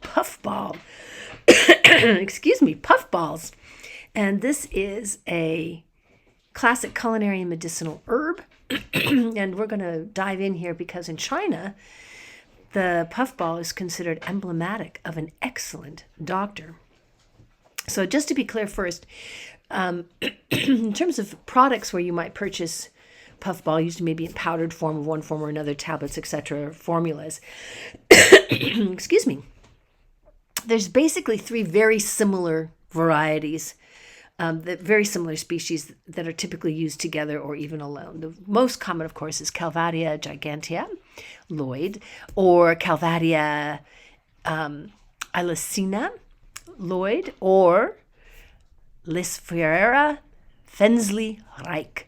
PuffBall. Excuse me, PuffBalls. And this is a classic culinary and medicinal herb. And we're going to dive in here because in China, the puffball is considered emblematic of an excellent doctor. So just to be clear first, in terms of products where you might purchase puffball, used maybe in powdered form of one form or another, tablets, etc., formulas, excuse me, there's basically three very similar varieties, very similar species that are typically used together or even alone. The most common, of course, is Calvadia gigantea, Lloyd, or Calvadia ilacina, Lloyd, or Lisfera Fensley Reich.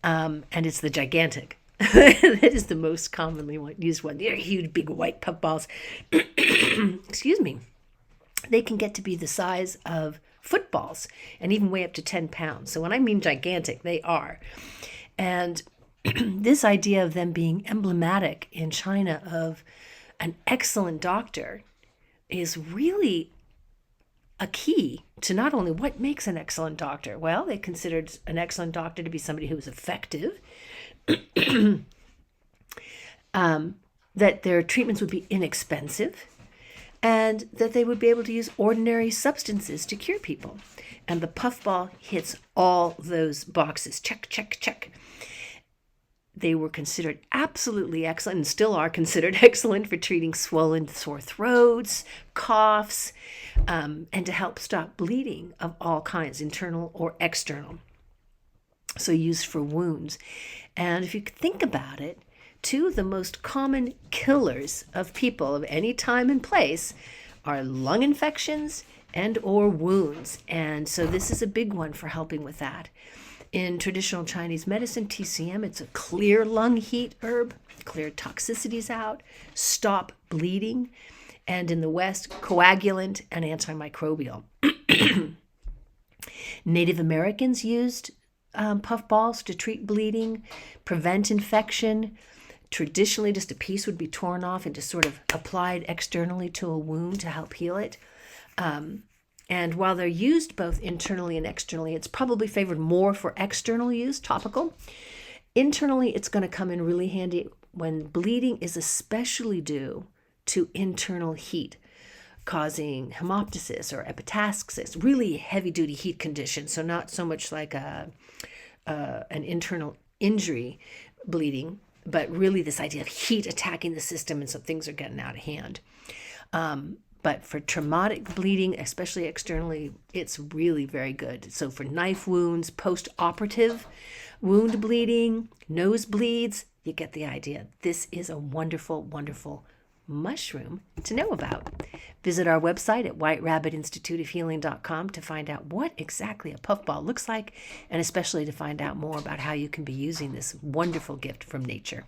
And it's the gigantic. That is the most commonly used one. They're huge, big white puffballs. Excuse me. They can get to be the size of footballs and even weigh up to 10 pounds. So when I mean gigantic, they are. And this idea of them being emblematic in China of an excellent doctor is really a key to not only what makes an excellent doctor. Well, they considered an excellent doctor to be somebody who was effective, that their treatments would be inexpensive, and that they would be able to use ordinary substances to cure people. And the puffball hits all those boxes. Check, check, check. They were considered absolutely excellent and still are considered excellent for treating swollen sore throats, coughs, and to help stop bleeding of all kinds, internal or external. So used for wounds. And if you think about it, two of the most common killers of people of any time and place are lung infections and or wounds. And so this is a big one for helping with that. In traditional Chinese medicine, TCM, it's a clear lung heat herb, clear toxicities out, stop bleeding, and in the West, coagulant and antimicrobial. Native Americans used puffballs to treat bleeding, prevent infection. Traditionally, just a piece would be torn off and just sort of applied externally to a wound to help heal it. And while they're used both internally and externally, it's probably favored more for external use, topical. Internally, it's going to come in really handy when bleeding is especially due to internal heat, causing hemoptysis or epitasxis, really heavy-duty heat condition. So not so much like an internal injury bleeding, but really this idea of heat attacking the system, and so things are getting out of hand. But for traumatic bleeding, especially externally, it's really very good. So for knife wounds, post-operative wound bleeding, nosebleeds, you get the idea. This is a wonderful, wonderful mushroom to know about. Visit our website at whiterabbitinstituteofhealing.com to find out what exactly a puffball looks like, and especially to find out more about how you can be using this wonderful gift from nature.